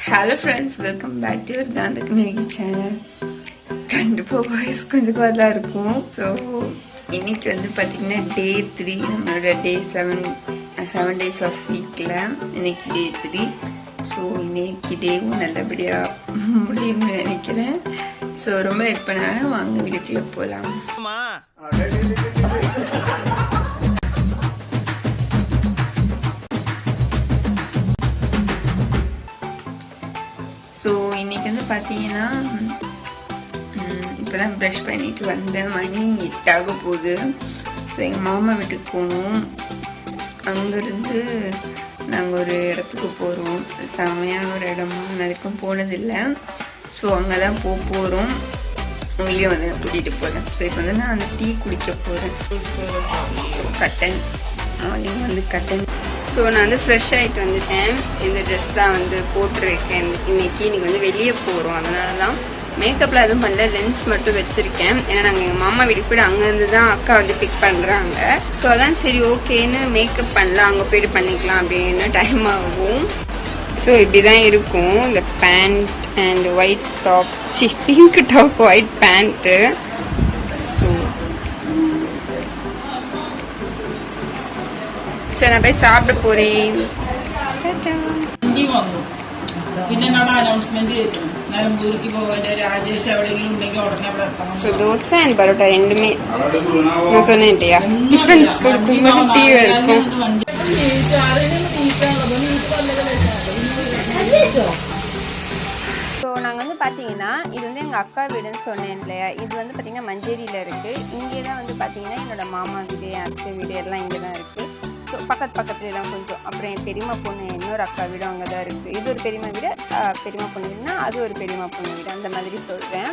Hello friends, welcome back to your Gandha Community channel. கண்டிப்பா voice கொஞ்சம் குரலா இருக்கும். So இன்னைக்கு வந்து பார்த்தீங்கன்னா டே 3 நம்மளோட டே 7 days ஆஃப் வீக்கில் இன்னைக்கு டே 3. ஸோ இன்னைக்கு டேவும் நல்லபடியாக முடியும்னு நினைக்கிறேன். ஸோ ரொம்ப லேட் பண்ணாலும் வாங்க வீட்டுக்குள்ளே போகலாம். ஸோ இன்றைக்கி வந்து பார்த்தீங்கன்னா இப்போ தான் ப்ரஷ் பண்ணிட்டு வந்தேன். மணி 8 ஆக போகுது. ஸோ எங்கள் மாமா வீட்டுக்கு போகணும். அங்கேருந்து நாங்கள் ஒரு இடத்துக்கு போகிறோம். செமையான ஒரு இடமா நான் வரைக்கும் போனதில்லை. ஸோ அங்கே தான் போகிறோம். உங்களையும் வந்து நான் கூட்டிகிட்டு போகிறேன். ஸோ இப்போ வந்து நான் அந்த டீ குடிக்க போகிறேன். ஸோ கட்டன் மார்னிங் வந்து கட்டன். ஸோ நான் வந்து ஃப்ரெஷ் ஆகிட்டு வந்துட்டேன். இந்த ட்ரெஸ் தான் வந்து போட்டிருக்கேன். இன்னைக்கு வந்து வெளியே போகிறோம். அதனால தான் மேக்கப்பில் எதுவும் பண்ணல. லென்ஸ் மட்டும் வச்சுருக்கேன். ஏன்னா நாங்கள் எங்கள் மாமா வீட்டுக்கு போய்ட்டு அங்கேருந்து தான் அக்கா வந்து பிக் பண்ணுறாங்க. ஸோ அதான் சரி ஓகேன்னு மேக்கப் பண்ணலாம், அங்கே போய்ட்டு பண்ணிக்கலாம் அப்படின்னு டைம் ஆகும். ஸோ இப்படி தான் இருக்கும். இந்த pant and white top, pink top white pant. So சரி நான் போய் சாப்பிட போகிறேன். தோசை அண்ட் பரோட்டா ரெண்டுமே நான் சொன்னேன் இல்லையா, டிஃபன் கொடுக்கும்போது டீ இருக்கும். ஸோ நாங்கள் வந்து பார்த்தீங்கன்னா இது வந்து எங்கள் அக்கா வீடுன்னு சொன்னேன் இல்லையா, இது வந்து பார்த்தீங்கன்னா மஞ்சேரியில் இருக்குது. இங்கே தான் வந்து பார்த்தீங்கன்னா என்னோட மாமா வீடு, என் அத்தை வீடு எல்லாம் இங்கே தான் இருக்குது. ஸோ பக்கத்துல தான் கொஞ்சம். அப்புறம் என் பெரியம்மா பொண்ணு இன்னொரு அக்கா வீடும் அங்கே தான் இருக்குது. இது ஒரு பெரியம்மா வீடு, பெரியம்மா பொண்ணு வீடுனா அது ஒரு பெரியம்மா பொண்ணு வீடு, அந்த மாதிரி சொல்கிறேன்.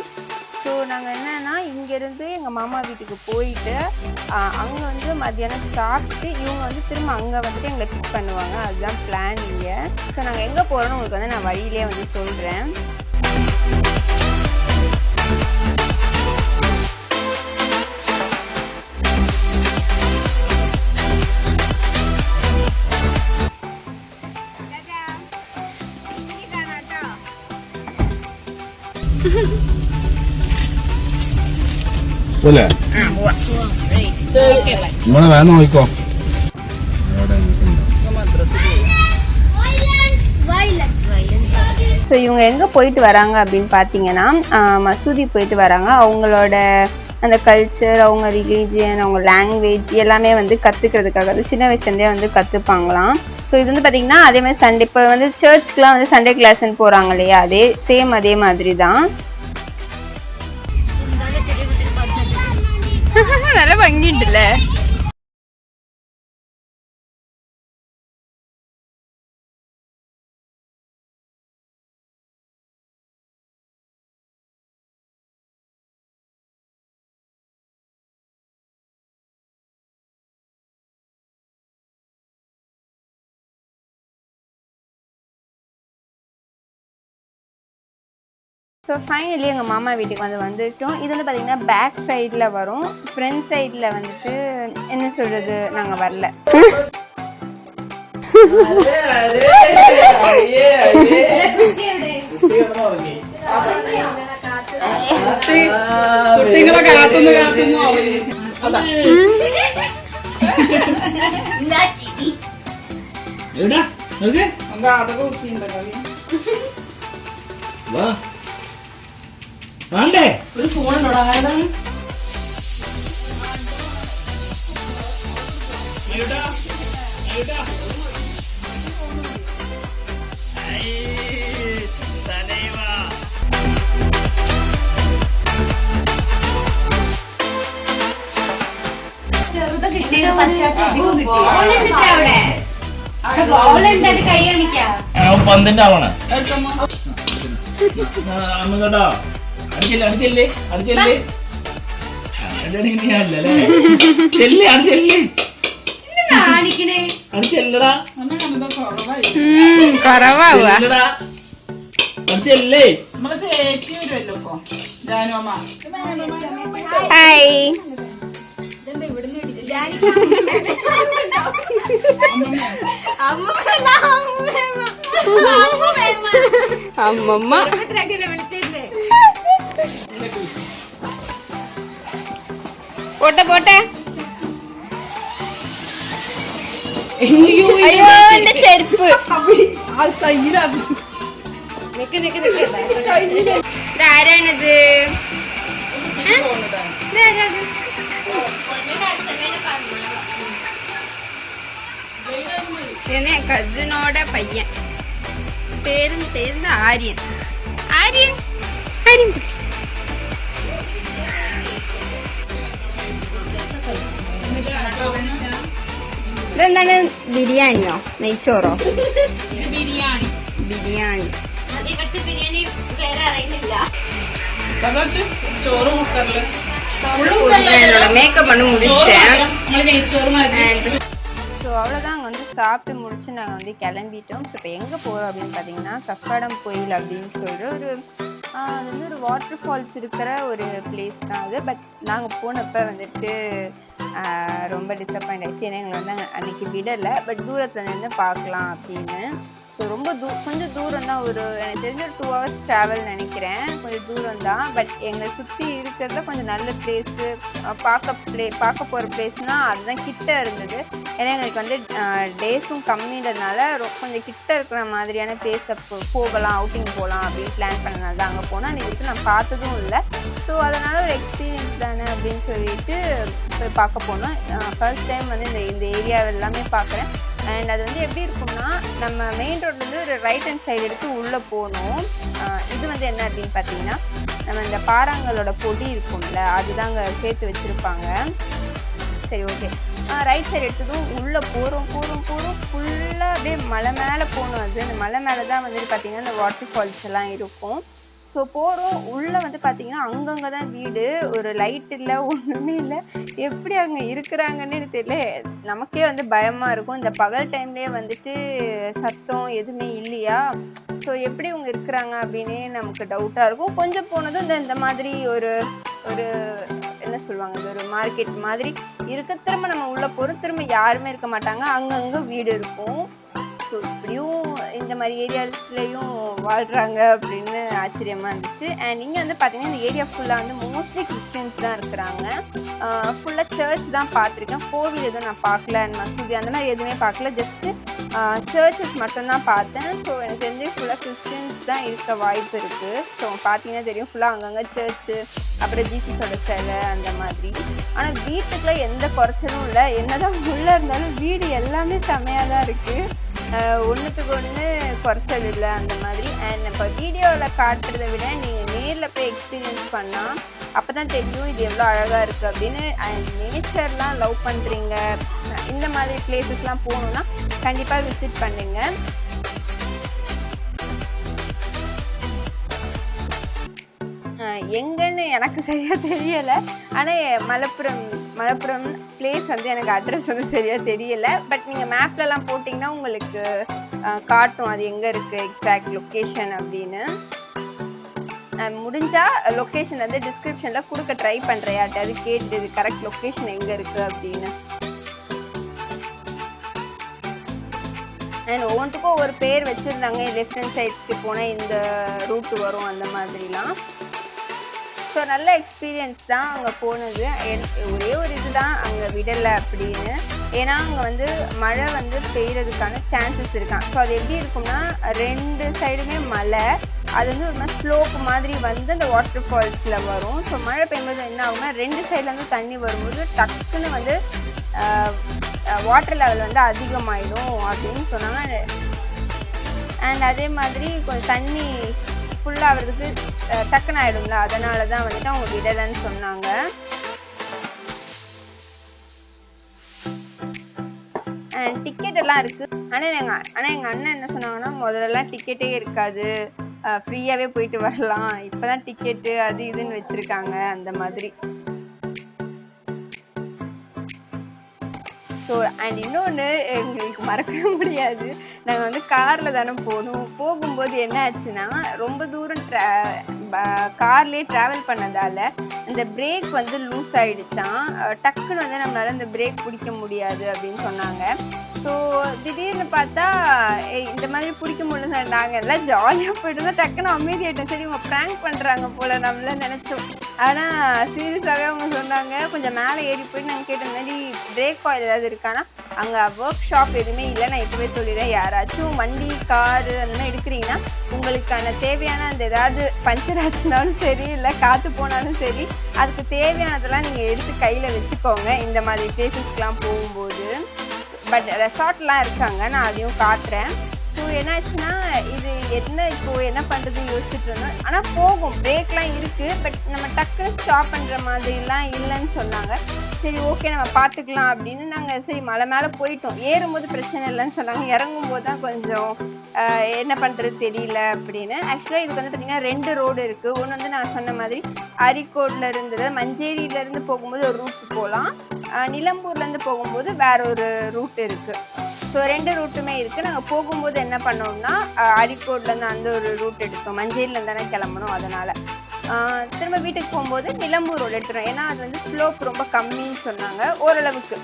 ஸோ நாங்கள் என்னன்னா இங்கேருந்து எங்கள் மாமா வீட்டுக்கு போயிட்டு அங்கே வந்து மத்தியானம் சாப்பிட்டு இவங்க வந்து திரும்ப அங்கே வந்துட்டு எங்களை பிக் பண்ணுவாங்க. அதுதான் பிளான் இங்கே. ஸோ நாங்கள் எங்கே போகிறோன்னு உங்களுக்கு வந்து நான் வழியிலே வந்து சொல்கிறேன். പോലെ നമ്മളെ വേണം നോക്കോ. ஸோ இவங்க எங்கே போயிட்டு வராங்க அப்படின்னு பார்த்தீங்கன்னா மசூதி போயிட்டு வராங்க. அவங்களோட அந்த கல்ச்சர், அவங்க ரிலீஜியன், அவங்க லாங்குவேஜ் எல்லாமே வந்து கற்றுக்கிறதுக்காக அது சின்ன வயசுலேருந்தே வந்து கற்றுப்பாங்களாம். ஸோ இது வந்து பார்த்தீங்கன்னா அதே மாதிரி சண்டே இப்போ வந்து சர்ச்சுக்கெலாம் வந்து சண்டே கிளாஸ்ன்னு போகிறாங்க இல்லையா, அதே மாதிரி தான். நல்ல பங்கிட்டுல. ஸோ ஃபைனலி எங்கள் மாமா வீட்டுக்கு வந்துட்டோம். இது வந்து பார்த்தீங்கன்னா பேக் சைடில் வரும். ஃப்ரண்ட் சைடில் வந்துட்டு என்ன சொல்கிறது, நாங்கள் வரல. വേണ്ടേ ഒരു ഫോണുണ്ടോടാ? ആരാണ് ചെറുത് കിട്ടിയത് പറ്റാത്ത കൈ കാണിക്കാം. പന്തിന്റെ ആവണ അമ്മ അടിച്ചല്ലേ അടിച്ചല്ലേ അടിച്ചല്ലേ അടിച്ചല്ലേ അടിച്ചല്ലടാ അടിച്ചല്ലേ നമ്മളെ ചേച്ചി വരുമല്ലോ ഇപ്പൊ ജാനുമ്മ. ഹായ് അമ്മ அம்மம்மா போட்ட போட்ட ஐயோ இந்த செருப்பு ആരാണത് ഇത് കസിനോടെ പയ്യൻ പേര് ആര്യൻ ആര്യൻ ആര്യൻ ഇതെന്താണ് ബിരിയാണിയോ നെയ്ച്ചോറോ ബിരിയാണി ബിരിയാണി மேக்கப் பண்ணி முடிச்சிட்டேன். ஸோ அவ்வளோதான் அங்கே வந்து சாப்பிட்டு முடிச்சு நாங்கள் வந்து கிளம்பிட்டோம். ஸோ இப்போ எங்கே போகிறோம் அப்படின்னு பார்த்தீங்கன்னா கக்காடம் கோயில் அப்படின்னு சொல்லிட்டு அது வந்து ஒரு வாட்டர் ஃபால்ஸ் இருக்கிற ஒரு பிளேஸ் தான் அது. பட் நாங்கள் போனப்போ வந்துட்டு ரொம்ப டிசப்பாயிண்ட் ஆயிடுச்சு. ஏன்னா எங்களை வந்து அன்னைக்கு விடலை. பட் தூரத்தில் நின்று பார்க்கலாம் அப்படின்னு. ஸோ ரொம்ப கொஞ்சம் தூரம் தான், ஒரு எனக்கு தெரிஞ்ச ஒரு 2 hours ட்ராவல் நினைக்கிறேன். கொஞ்சம் தூரம் தான். பட் எங்களை சுற்றி இருக்கிறதுல கொஞ்சம் நல்ல பிளேஸு பார்க்க போகிற பிளேஸ்னால் அதுதான் கிட்ட இருந்தது. ஏன்னா எங்களுக்கு வந்து டேஸும் கம்மின்றதுனால கொஞ்சம் கிட்ட இருக்கிற மாதிரியான பிளேஸில் போகலாம், அவுட்டிங் போகலாம் அப்படின்னு பிளான் பண்ணனால தான் அங்கே போனால் அன்றைக்கி நான் பார்த்ததும் இல்லை. ஸோ அதனால் ஒரு எக்ஸ்பீரியன்ஸ் தானே அப்படின்னு சொல்லிட்டு போய் பார்க்க போனோம். ஃபர்ஸ்ட் டைம் வந்து இந்த ஏரியா எல்லாமே பார்க்குறேன். அண்ட் அது வந்து எப்படி இருக்கும்னா நம்ம மெயின் ரோட்லேருந்து ஒரு ரைட் ஹேண்ட் சைடு எடுத்து உள்ளே போகணும். இது வந்து என்ன அப்படின்னு பார்த்தீங்கன்னா நம்ம இந்த பாறாங்களோட பொடி இருக்கும்ல அதுதாங்க சேர்த்து வச்சுருப்பாங்க. சரி ஓகே, ரைட் சைடு எடுத்ததும் உள்ளே போகிறோம் ஃபுல்லாக அப்படியே மலை மேலே போகணும். அது அந்த மலை மேலே தான் வந்துட்டு பார்த்தீங்கன்னா இந்த வாட்டர் ஃபால்ஸ் எல்லாம் இருக்கும். ஸோ போகிறோம் உள்ளே வந்து பார்த்தீங்கன்னா அங்கங்கே தான் வீடு, ஒரு லைட் இல்லை, ஒன்றுமே இல்லை. எப்படி அங்கே இருக்கிறாங்கன்னு தெரியல. நமக்கே வந்து பயமாக இருக்கும். இந்த பகல் டைம்லேயே வந்துட்டு சத்தம் எதுவுமே இல்லையா. ஸோ எப்படி இவங்க இருக்கிறாங்க அப்படின்னே நமக்கு டவுட்டாக இருக்கும். கொஞ்சம் போனதும் இந்த மாதிரி ஒரு என்ன சொல்லுவாங்க, இந்த ஒரு மார்க்கெட் மாதிரி இருக்க. திரும்ப நம்ம உள்ளே போகிறோம், திரும்ப யாருமே இருக்க மாட்டாங்க, அங்கங்கே வீடு இருக்கும். ஸோ இப்படியும் இந்த மாதிரி ஏரியாஸ்லேயும் வாழ்கிறாங்க அப்படின்னு ஆச்சரியமாக இருந்துச்சு. அண்ட் இங்கே வந்து பார்த்தீங்கன்னா இந்த ஏரியா ஃபுல்லாக வந்து மோஸ்ட்லி கிறிஸ்டியன்ஸ் தான் இருக்கிறாங்க. ஃபுல்லாக சர்ச் தான் பார்த்துருக்கேன். கோவில் எதுவும் நான் பார்க்கல, மசூதி அந்த மாதிரி எதுவுமே பார்க்கல. ஜஸ்ட்டு சர்ச்சஸ் மட்டும்தான் பார்த்தேன். ஸோ எனக்கு தெரிஞ்சு ஃபுல்லாக கிறிஸ்டியன்ஸ் தான் இருக்க வாய்ப்பு இருக்குது. ஸோ பார்த்தீங்கன்னா தெரியும் ஃபுல்லாக அங்கங்கே சர்ச்சு, அப்புறம் ஜீசஸோட சிலை அந்த மாதிரி. ஆனால் வீட்டுக்குள்ள எந்த குறைச்சலும் இல்லை. என்னதான் உள்ளே இருந்தாலும் வீடு எல்லாமே செமையாக தான் இருக்குது. ஒன்றுத்துக்கு ஒன்று குறைச்சல் இல்லை அந்த மாதிரி. அண்ட் இப்போ வீடியோவில் காட்டுறதை விட நீங்கள் நேரில் போய் எக்ஸ்பீரியன்ஸ் பண்ணால் அப்போ தான் தெரியும் இது எவ்வளோ அழகாக இருக்குது அப்படின்னு. அண்ட் நேச்சர்லாம் லவ் பண்ணுறீங்க, இந்த மாதிரி பிளேசஸ்லாம் போகணுன்னா கண்டிப்பாக விசிட் பண்ணுங்க. எங்கன்னு எனக்கு சரியா தெரியல. ஆனால் மலப்புரம் பிளேஸ் வந்து எனக்கு அட்ரஸ் வந்து சரியா தெரியல. பட் நீங்கள் மேப்லலாம் போட்டிங்கன்னா உங்களுக்கு காட்டும் அது எங்கே இருக்குது எக்ஸாக்ட் லொக்கேஷன் அப்படின்னு. முடிஞ்சா லொக்கேஷன் வந்து டிஸ்கிரிப்ஷனில் கொடுக்க ட்ரை பண்ணுறேன். யார்ட்டாவது கேட்டு இது கரெக்ட் லொக்கேஷன் எங்கே இருக்குது அப்படின்னு. அண்ட் ஒவ்வொன்றுக்கும் ஒரு பேர் வச்சுருந்தாங்க. லெஃப்ட் ஹேண்ட் சைடுக்கு போனால் இந்த ரூட்டு வரும் அந்த மாதிரிலாம். ஸோ நல்ல எக்ஸ்பீரியன்ஸ் தான் அங்கே போனது. ஒரே ஒரு இதுதான் அங்கே விடலை அப்படின்னு. ஏன்னா அங்கே வந்து மழை வந்து பெய்யறதுக்கான சான்சஸ் இருக்கான். ஸோ அது எப்படி இருக்கும்னா 2 சைடுமே மலை, அது வந்து ஒரு மாதிரி ஸ்லோப் மாதிரி வந்து அந்த வாட்டர் ஃபால்ஸில் வரும். ஸோ மழை பெய்யும்போது என்ன ஆகும்னா 2 சைட்லேருந்து தண்ணி வரும்போது டக்குன்னு வந்து வாட்டர் லெவல் வந்து அதிகமாயிடும் அப்படின்னு சொன்னாங்க. அண்ட் அதே மாதிரி கொஞ்சம் தண்ணி ஃபுல்லாக ஆகிறதுக்கு டக்குன்னு ஆகிடும்ல, அதனால தான் வந்துட்டு அவங்க விடலைன்னு சொன்னாங்க. அண்ட் டிக்கெட் எல்லாம் இருக்குது. ஆனால் எங்கள் அண்ணன் என்ன சொன்னாங்கன்னா முதல்லலாம் டிக்கெட்டே இருக்காது, ஃப்ரீயாகவே போயிட்டு வரலாம், இப்போ தான் டிக்கெட்டு அது இதுன்னு வச்சுருக்காங்க அந்த மாதிரி. ஸோ அண்ட் இன்னொன்று எங்களுக்கு மறக்கவே முடியாது. நாங்கள் வந்து காரில் தானே போகும்போது என்ன ஆச்சுன்னா ரொம்ப தூரம் கார்லேயே ட்ராவல் பண்ணதால் இந்த பிரேக் வந்து லூஸ் ஆகிடுச்சான். டக்குன்னு வந்து நம்மளால் இந்த பிரேக் பிடிக்க முடியாது அப்படின்னு சொன்னாங்க. ஸோ திடீர்னு பார்த்தா இந்த மாதிரி பிடிக்க முடியல. நாங்கள் எல்லாம் ஜாலியாக போயிட்டு தான் டக்குன்னு அமைதியாயிட்டோம். சரி இவங்க ப்ராங்க் பண்ணுறாங்க போல நம்மள நினச்சோம். ஆனால் சீரியஸாகவே அவங்க சொன்னாங்க. கொஞ்சம் மேலே ஏறி போயிட்டு நாங்கள் கேட்ட மாதிரி பிரேக் ஆயில் ஏதாவது இருக்கானா, அங்கே ஒர்க் ஷாப் எதுவுமே இல்லை. நான் இப்போவே சொல்லிடுறேன், யாராச்சும் வண்டி காரு அந்த மாதிரி எடுக்கிறீங்கன்னா உங்களுக்கான தேவையான அந்த ஏதாவது பஞ்சர் ஆச்சுனாலும் சரி, இல்லை காற்று போனாலும் சரி, அதுக்கு தேவையானதெல்லாம் நீங்கள் எடுத்து கையில் வச்சுக்கோங்க இந்த மாதிரி பிளேசஸ்க்கெலாம் போகும்போது. பட் ரெசார்ட்லாம் இருக்காங்க, நான் அதையும் காட்டுறேன். ஸோ என்னாச்சுன்னா இது என்ன பண்ணுறதுன்னு யோசிச்சுட்டு இருந்தோம். ஆனால் போகும், பிரேக்லாம் இருக்குது. பட் நம்ம டக்குன்னு ஸ்டாப் பண்ணுற மாதிரிலாம் இல்லைன்னு சொன்னாங்க. சரி ஓகே நம்ம பார்த்துக்கலாம் அப்படின்னு நாங்கள் சரி மலை மேலே போயிட்டோம். ஏறும்போது பிரச்சனை இல்லைன்னு சொன்னாங்க, இறங்கும்போது தான் கொஞ்சம் என்ன பண்ணுறது தெரியல அப்படின்னு. ஆக்சுவலாக இதுக்கு வந்து பார்த்திங்கன்னா 2 ரோடு இருக்குது. ஒன்று வந்து நான் சொன்ன மாதிரி அரிக்கோடில் இருந்தது, மஞ்சேரியிலேருந்து போகும்போது ஒரு ரூட் போகலாம், நிலம்பூர்லேருந்து போகும்போது வேற ஒரு ரூட் இருக்குது. ஸோ 2 ரூட்டுமே இருக்குது. நாங்கள் போகும்போது என்ன பண்ணோம்னா அரிக்கோட்லேருந்து அந்த ஒரு ரூட் எடுத்தோம், மஞ்சேரியிலேருந்து தானே கிளம்பணும். அதனால் திரும்ப வீட்டுக்கு போகும்போது நிலம்பூர் ரோடு எடுத்துட்டோம். ஏன்னா அது வந்து ஸ்லோப் ரொம்ப கம்மின்னு சொன்னாங்க. ஓரளவுக்கு,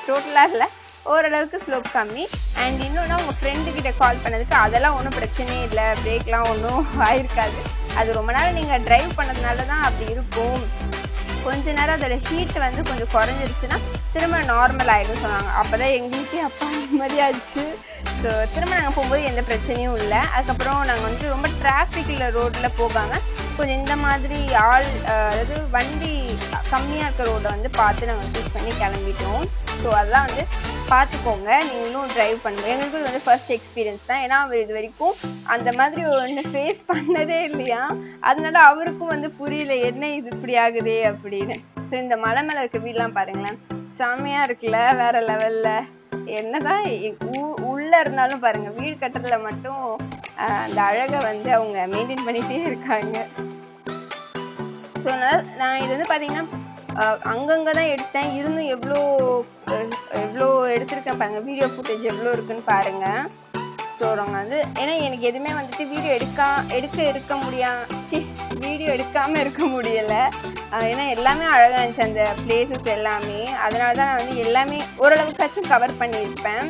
டோட்டலாக இல்லை, ஓரளவுக்கு ஸ்லோப் கம்மி. அண்ட் இன்னொன்று உங்கள் ஃப்ரெண்டுக்கிட்ட கால் பண்ணதுக்கு அதெல்லாம் ஒன்றும் பிரச்சனையே இல்லை, பிரேக்லாம் ஒன்றும் ஆயிருக்காது. அது ரொம்ப நேரம் நீங்கள் ட்ரைவ் பண்ணதுனால தான் அப்படி இருக்கும். கொஞ்ச நேரம் அதோட ஹீட் வந்து கொஞ்சம் குறைஞ்சிருச்சுன்னா திரும்ப நார்மல் ஆகிடும் சொன்னாங்க. அப்போ தான் எங்களுக்கே அப்பா நிம்மதியாச்சு. ஸோ திரும்ப நாங்கள் போகும்போது எந்த பிரச்சனையும் இல்லை. அதுக்கப்புறம் நாங்கள் வந்து ரொம்ப டிராஃபிக்கில் ரோட்டில் போகாமல் கொஞ்சம் இந்த மாதிரி அதாவது வண்டி கம்மியாக இருக்க ரோடை வந்து பார்த்து நாங்கள் சூஸ் பண்ணி கிளம்பிட்டோம். ஸோ அதெல்லாம் வந்து பார்த்துக்கோங்க, நீங்களும் ட்ரைவ் பண்ணுங்க. எங்களுக்கும் இது வந்து ஃபர்ஸ்ட் எக்ஸ்பீரியன்ஸ் தான். ஏன்னா அவர் இது வரைக்கும் அந்த மாதிரி ஒன்று ஃபேஸ் பண்ணதே இல்லையா, அதனால அவருக்கும் வந்து புரியல என்ன இது இப்படி ஆகுதே அப்படின்னு. ஸோ இந்த மலை மேலே இருக்க வீடெலாம் பாருங்களேன், செம்மையாக இருக்குல்ல, வேற லெவலில். என்னதான் உள்ள இருந்தாலும் பாருங்க, வீடு கட்டுறதுல மட்டும் அந்த அழகை வந்து அவங்க மெயின்டைன் பண்ணிட்டே இருக்காங்க. ஸோ அதனால நான் இது வந்து பார்த்தீங்கன்னா அங்கங்கே தான் எடுத்தேன். இருந்தும் எவ்வளோ எடுத்திருக்கேன் பாருங்க, வீடியோ ஃபுட்டேஜ் எவ்வளோ இருக்குன்னு பாருங்க. ஸோ அவங்க வந்து ஏன்னா எனக்கு எதுவுமே வந்துட்டு வீடியோ எடுக்காமல் இருக்க முடியலை. ஏன்னா எல்லாமே அழகாக இருந்துச்சு அந்த பிளேசஸ் எல்லாமே. அதனால தான் நான் வந்து எல்லாமே ஓரளவுக்காச்சும் கவர் பண்ணியிருப்பேன்.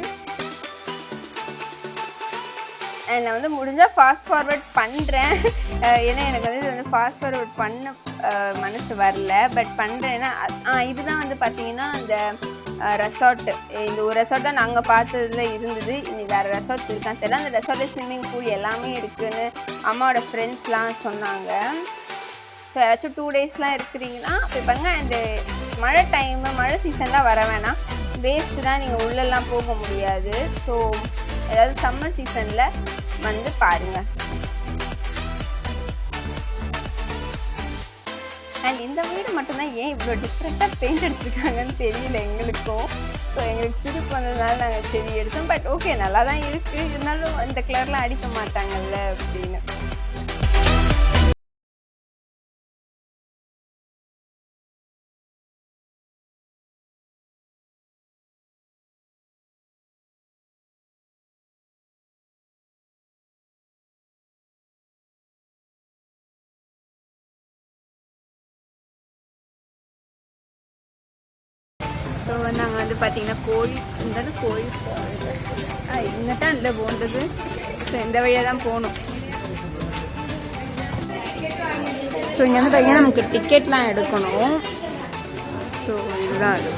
அண்ட் நான் வந்து முடிஞ்சால் ஃபாஸ்ட் ஃபார்வர்ட் பண்ணுறேன். ஏன்னா எனக்கு வந்து இது வந்து ஃபாஸ்ட் ஃபார்வர்ட் பண்ண மனசு வரல, பட் பண்ணுறேன்னா இதுதான் வந்து பார்த்தீங்கன்னா அந்த ரெசார்ட்டு. இந்த ஒரு ரெசார்ட் தான் நாங்கள் பார்த்ததுல இருந்தது. இனி வேறு ரெசார்ட்ஸ் இருக்கான்னு தெரியல. அந்த ரெசார்ட்டில் ஸ்விம்மிங் பூல் எல்லாமே இருக்குதுன்னு அம்மாவோட ஃப்ரெண்ட்ஸ்லாம் சொன்னாங்க. ஸோ யாராச்சும் 2 டேஸ்லாம் இருக்கிறீங்கன்னா போய் பாருங்க. அண்டு மழை சீசன்லாம் வர வேணாம், வேஸ்ட்டு தான், நீங்கள் உள்ளெல்லாம் போக முடியாது. ஸோ ஏதாவது சம்மர் சீசனில் வந்து பாருங்கள். அண்ட் இந்த வீடு மட்டும்தான் ஏன் இவ்வளோ டிஃப்ரெண்ட்டாக பெயிண்ட் அடிச்சிருக்காங்கன்னு தெரியல எங்களுக்கும். ஸோ எங்களுக்கு சிரிப்பு வந்ததுனால நாங்கள் சரி எடுத்தோம். பட் ஓகே நல்லா தான் இருக்குது, இருந்தாலும் இந்த கலர்லாம் அடிக்க மாட்டாங்கல்ல அப்படின்னு. ஸோ நாங்கள் வந்து பார்த்தீங்கன்னா கோழி இந்த தான் இல்லை போன்றது. ஸோ இந்த வழியாக தான் போகணும். ஸோ இங்கே வந்து பார்த்தீங்கன்னா நமக்கு டிக்கெட்லாம் எடுக்கணும். ஸோ இதுதான் அது.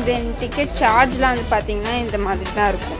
தென் டிக்கெட் சார்ஜ்லாம் வந்து பார்த்தீங்கன்னா இந்த மாதிரி தான் இருக்கும்.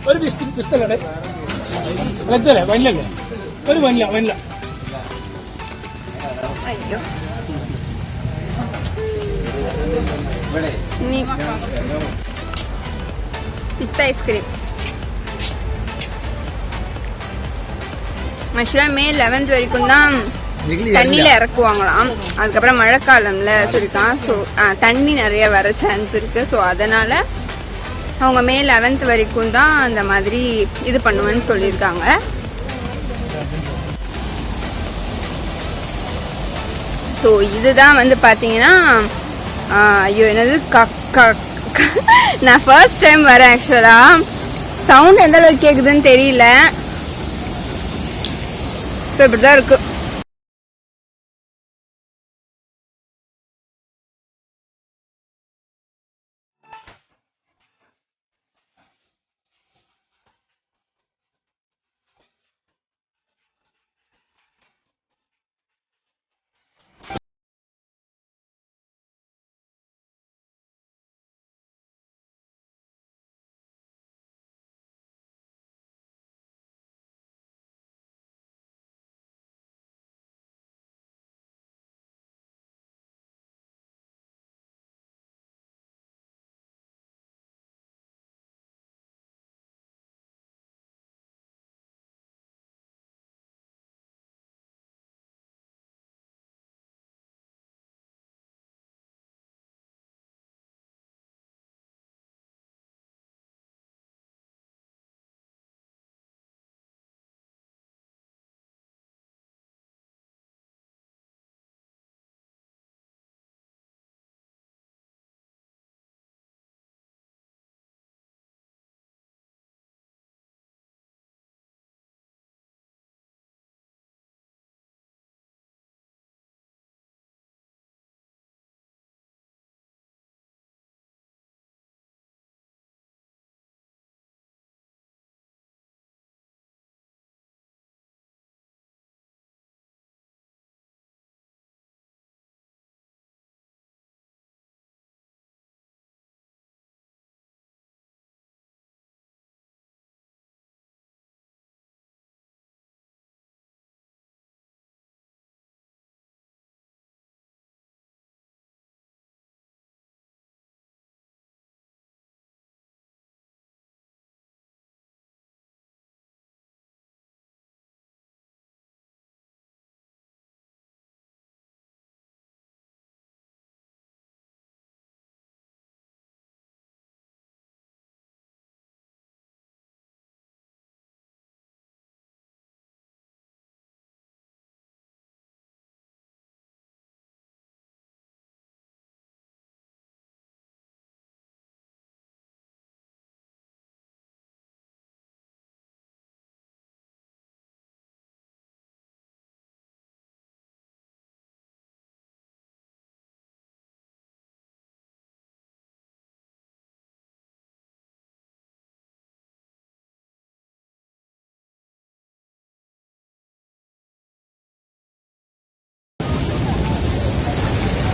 ഒരു പിസ്തലേ വനിലല്ലേ, ഒരു വനില. അയ്യോ പിസ്ത ഐസ്ക്രീം ஆக்சுவலாக மே 11th வரைக்கும் தான் தண்ணியில் இறக்குவாங்களாம். அதுக்கப்புறம் மழைக்காலம்ல சொல்லியிருக்கான். ஸோ தண்ணி நிறைய வர சான்ஸ் இருக்குது. ஸோ அதனால் அவங்க மே 11th வரைக்கும் தான் அந்த மாதிரி இது பண்ணுவேன்னு சொல்லியிருக்காங்க. ஸோ இதுதான் வந்து பார்த்தீங்கன்னா ஐயோ என்னது நான் ஃபர்ஸ்ட் டைம் வரேன். ஆக்சுவலாக சவுண்ட் எந்த அளவுக்கு கேட்குதுன்னு தெரியல. ஸோ இப்படி தான் இருக்கு.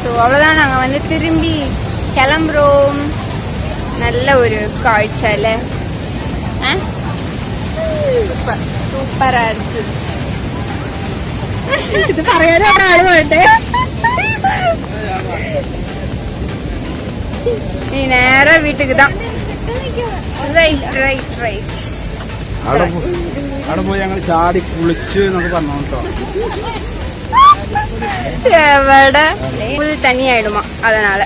ஸோ அவ்வளோதான், நாங்கள் வந்து திரும்பி கிளம்புறோம். நல்ல ஒரு காய்ச்சல். சூப்பர் சூப்பராக இருக்கு. இது പറയാനേ ആളുണ്ട്. நீ நேரா வீட்டுக்கு தான். Right right right. അവിടെ പോയി ഞങ്ങൾ ചാടി കുളിച്ച് എന്നൊക്കെ പറഞ്ഞു കേട്ടോ. എവിടെ ഫുൾ തണ്ണി ആയിടുമാ, அதனால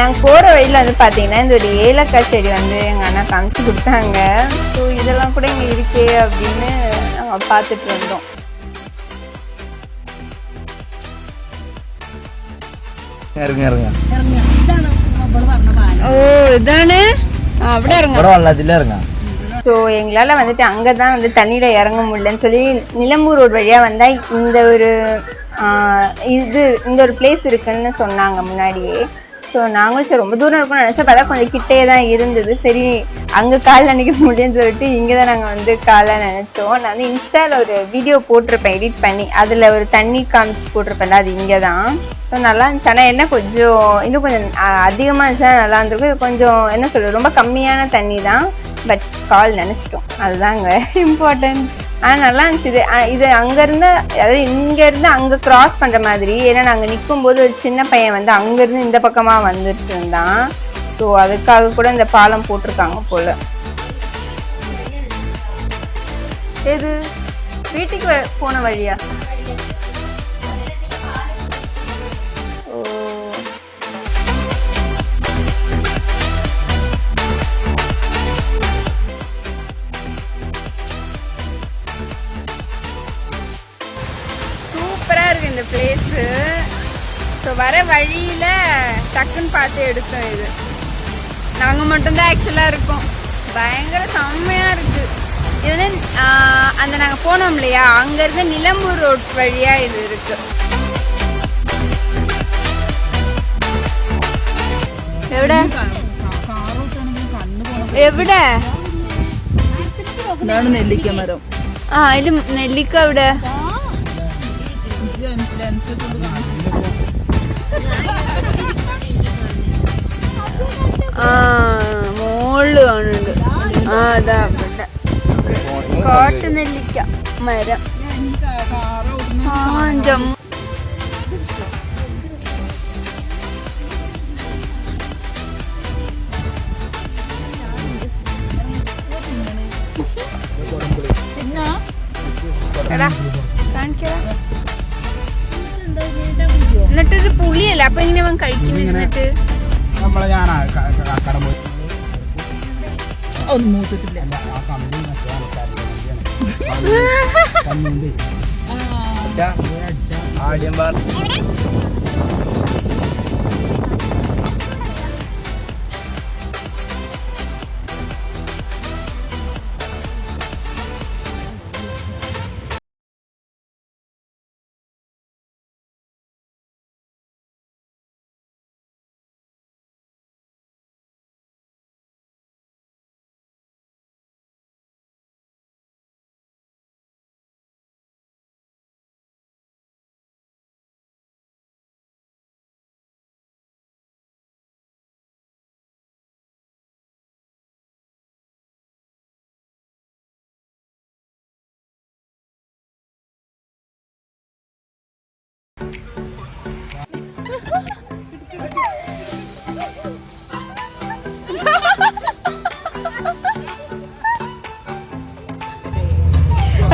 நாங்கள் போகிற வழியில் வந்து பார்த்தீங்கன்னா இந்த ஒரு ஏலக்காய் செடி வந்து எங்கள் அண்ணா காமிச்சு கொடுத்தாங்க. ஸோ இதெல்லாம் கூட இங்கே இருக்கே அப்படின்னு நாங்கள் பார்த்துட்டு இருந்தோம். ஓ இதானே, அப்படியே இருங்க. ஸோ ஸோ எங்களால் வந்துட்டு அங்கே தான் வந்து தண்ணியில் இறங்க முடியலன்னு சொல்லி நிலம்பூர் ரோடு வழியாக வந்தால் இந்த ஒரு இந்த ஒரு பிளேஸ் இருக்குன்னு சொன்னாங்க முன்னாடியே. ஸோ நாங்களும் சரி ரொம்ப தூரம் இருக்கும்னு நினச்சா பார்த்தா கொஞ்சம் கிட்டே தான் இருந்தது. சரி அங்கே கால் நினைக்க முடியும்னு சொல்லிட்டு இங்கே தான் நாங்கள் வந்து காலாக நினச்சோம். நான் வந்து இன்ஸ்டாவில் ஒரு வீடியோ போட்டிருப்பேன் எடிட் பண்ணி, அதில் ஒரு தண்ணி காமிச்சு போட்டிருப்பேன்ல, அது இங்கே தான். ஸோ நல்லா இருந்துச்சு. ஆனால் என்ன கொஞ்சம் இன்னும் கொஞ்சம் அதிகமாக இருந்துச்சுன்னா நல்லா இருந்திருக்கும். இது கொஞ்சம் என்ன சொல்கிறது, ரொம்ப கம்மியான தண்ணி தான். பட் கால் நினச்சிட்டோம், அதுதாங்க இம்பார்ட்டன்ட். ஆனால் நல்லா இருந்துச்சு. இது அங்கேருந்து, அதாவது இங்கேருந்து அங்கே கிராஸ் பண்ணுற மாதிரி. ஏன்னா நாங்கள் நிற்கும் போது ஒரு சின்ன பையன் வந்து அங்கேருந்து இந்த பக்கமாக வந்துட்டு இருந்தான். ஸோ அதுக்காக கூட இந்த பாலம் போட்டிருக்காங்க போல. எது வீட்டுக்கு போன வழியா? ஓ, சூப்பராக இருக்குது இந்த பிளேஸு. ஸோ வர வழியில் டக்குன்னு பார்த்து எடுத்தோம். இது நாங்கள் மட்டும்தான் ஆக்சுவலாக இருக்கோம். பயங்கர செம்மையாக இருக்குது. இது வந்து அந்த நாங்கள் போனோம் இல்லையா, அங்கேருந்து நிலம்பூர் ரோட் வழியாக இது இருக்குது. എവിടെ എവിടെ നെല്ലിക്ക മരം. ആ അതില് നെല്ലിക്ക എവിടെ? ആ മോള് കാണുന്നുണ്ട്. ആ അതാ അവിടെ കാട്ടു നെല്ലിക്ക മരം. ആ ജമ്മു. എന്നിട്ട് ഇത് പുളിയല്ല, അപ്പൊ ഇങ്ങനെ അവൻ കഴിക്കുന്നു. എന്നിട്ട് ഒന്നും മൂത്തിട്ടില്ല.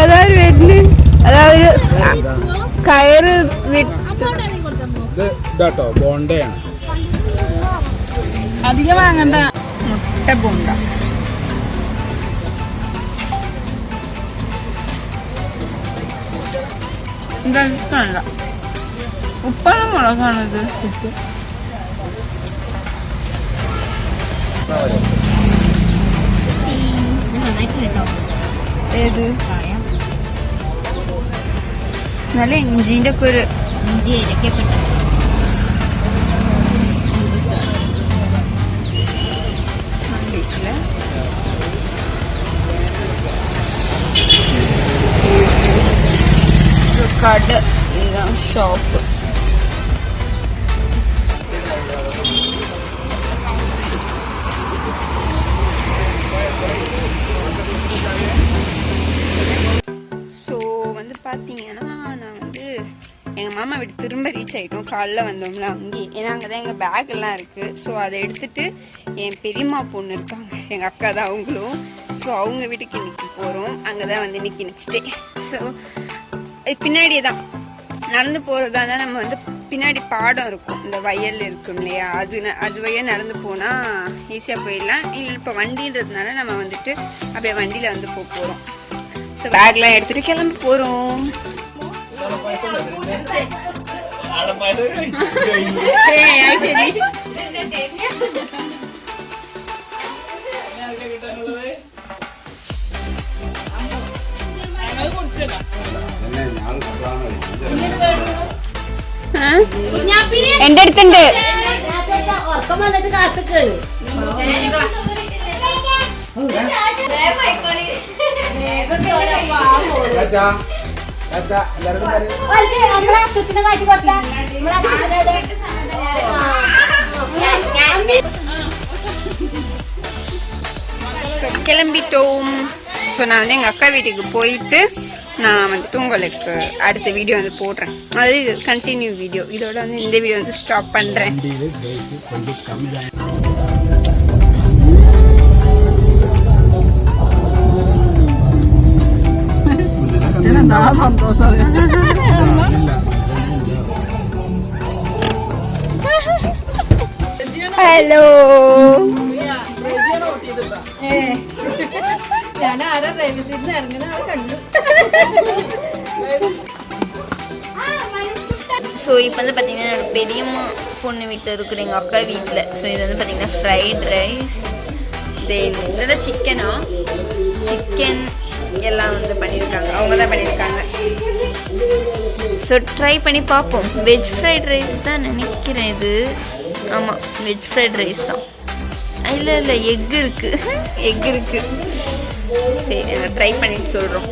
അതായത് വരുന്നു, അതായത് കയറ് ഇതാട്ടോ ബോണ്ടയാണ്. അധികം വാങ്ങണ്ട. മുട്ട ബോണ്ട. ഇതല്ല, ഉപ്പാണ് മുളകാണിത്. ഏത് നല്ല ഇഞ്ചിന്റെ ഒക്കെ ഒരു ഇഞ്ചി ഇരക്കപ്പെട്ട കട ഷോപ്പ്. ஸோ வந்து பார்த்தீங்கன்னா நான் வந்து எங்கள் மாமா வீட்டு திரும்ப ரீச் ஆகிட்டோம். காலைல வந்தோம்ல அங்கேயே, ஏன்னா அங்கே தான் எங்கள் பேக் எல்லாம் இருக்குது. ஸோ அதை எடுத்துகிட்டு என் பெரியம்மா பொண்ணு இருக்காங்க, எங்கள் அக்கா தான் அவங்களும். ஸோ அவங்க வீட்டுக்கு இன்னைக்கு போகிறோம். அங்கே தான் வந்து இன்னைக்கு நெக்ஸ்ட் டே. ஸோ பின்னாடியே தான் நடந்து போகிறதா தான். நம்ம வந்து பின்னாடி பாடம் இருக்கும், இந்த வயல் இருக்கும் இல்லையா, அது வழியாக நடந்து போனால் ஈஸியாக போயிடலாம். இல்லை இப்போ வண்டின்றதுனால நம்ம வந்துட்டு அப்படியே வண்டியில் வந்து போகிறோம். ஸோ பேக்லாம் எடுத்துகிட்டு கிளம்பி போகிறோம். എന്റെ അടുത്തുണ്ട്. கிளம்பிட்டோம். ஸோ நான் வந்து எங்கள் அக்கா வீட்டுக்கு போயிட்டு நான் வந்துட்டு உங்களுக்கு அடுத்த வீடியோ வந்து போடுறேன். அதாவது இது கண்டினியூ வீடியோ. இதோட வந்து இந்த வீடியோ வந்து ஸ்டாப் பண்ணுறேன். ഹലോ ഞാൻ ആരാ റേവിസിന്ന് ഇറങ്ങുന്ന ആളെ കണ്ടു. ஸோ இப்போ வந்து பார்த்தீங்கன்னா என்னோட பெரியம்மா பொண்ணு வீட்டில் இருக்கிற எங்கள் அக்கா வீட்டில். ஸோ இது வந்து பார்த்தீங்கன்னா ஃப்ரைட் ரைஸ், தென் இந்த சிக்கன் எல்லாம் வந்து பண்ணியிருக்காங்க. அவங்க தான் பண்ணியிருக்காங்க. ஸோ ட்ரை பண்ணி பார்ப்போம். வெஜ் ஃப்ரைட் ரைஸ் தான் நினைக்கிறேன் இது. ஆமாம், வெஜ் ஃப்ரைட் ரைஸ் தான். இல்லை எக் இருக்குது. சரி, நாங்கள் ட்ரை பண்ணி சொல்கிறோம்.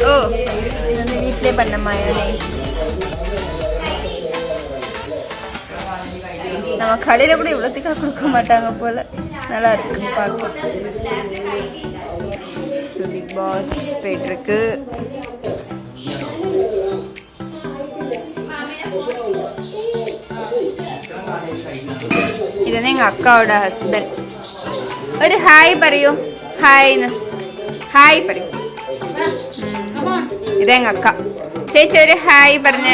ஓ, இது வந்து வீட்டிலே பண்ண மயோனைஸ். நம்ம கடையில் கூட இவ்வளோத்துக்காக கொடுக்க மாட்டாங்க போல். நல்லா இருக்கு பார்க்க. ஸோ பிக் பாஸ் போயிட்டுருக்கு. இது வந்து எங்கள் அக்காவோட ஹஸ்பண்ட். ஒரு ஹாய் பரையோ, ஹாய் பரையோ. இதான் எங்கள் அக்கா. சேச்சி ஒரு ஹாய் பரண்ண.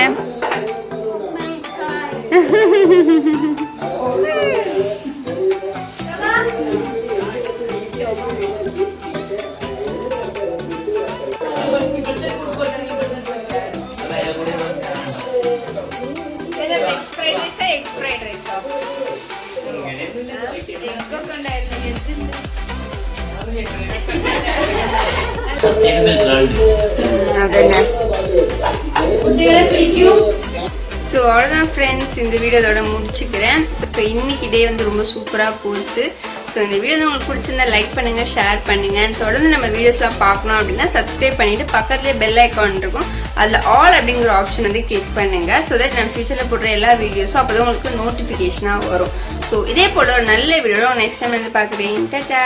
ஸோ அவ்வளோதான் ஃப்ரெண்ட்ஸ், இந்த வீடியோ இதோட முடிச்சுக்கிறேன். ஸோ இன்னைக்கு டே வந்து ரொம்ப சூப்பராக போச்சு. ஸோ இந்த வீடியோ வந்து உங்களுக்கு பிடிச்சிருந்தா லைக் பண்ணுங்கள், ஷேர் பண்ணுங்கள். தொடர்ந்து நம்ம வீடியோஸ்லாம் பார்க்கணும் அப்படின்னா சப்ஸ்கிரைப் பண்ணிவிட்டு பக்கத்துலேயே பெல் ஐக்கான் இருக்கும், அதில் ஆல் அப்படிங்கிற ஆப்ஷன் வந்து கிளிக் பண்ணுங்கள். ஸோ தட் நம்ம ஃபியூச்சரில் போடுற எல்லா வீடியோஸும் அப்போ தான் உங்களுக்கு நோட்டிஃபிகேஷனாக வரும். ஸோ இதே போல் ஒரு நல்ல வீடியோ நெக்ஸ்ட் டைம் வந்து பார்க்குறேன். டாடா.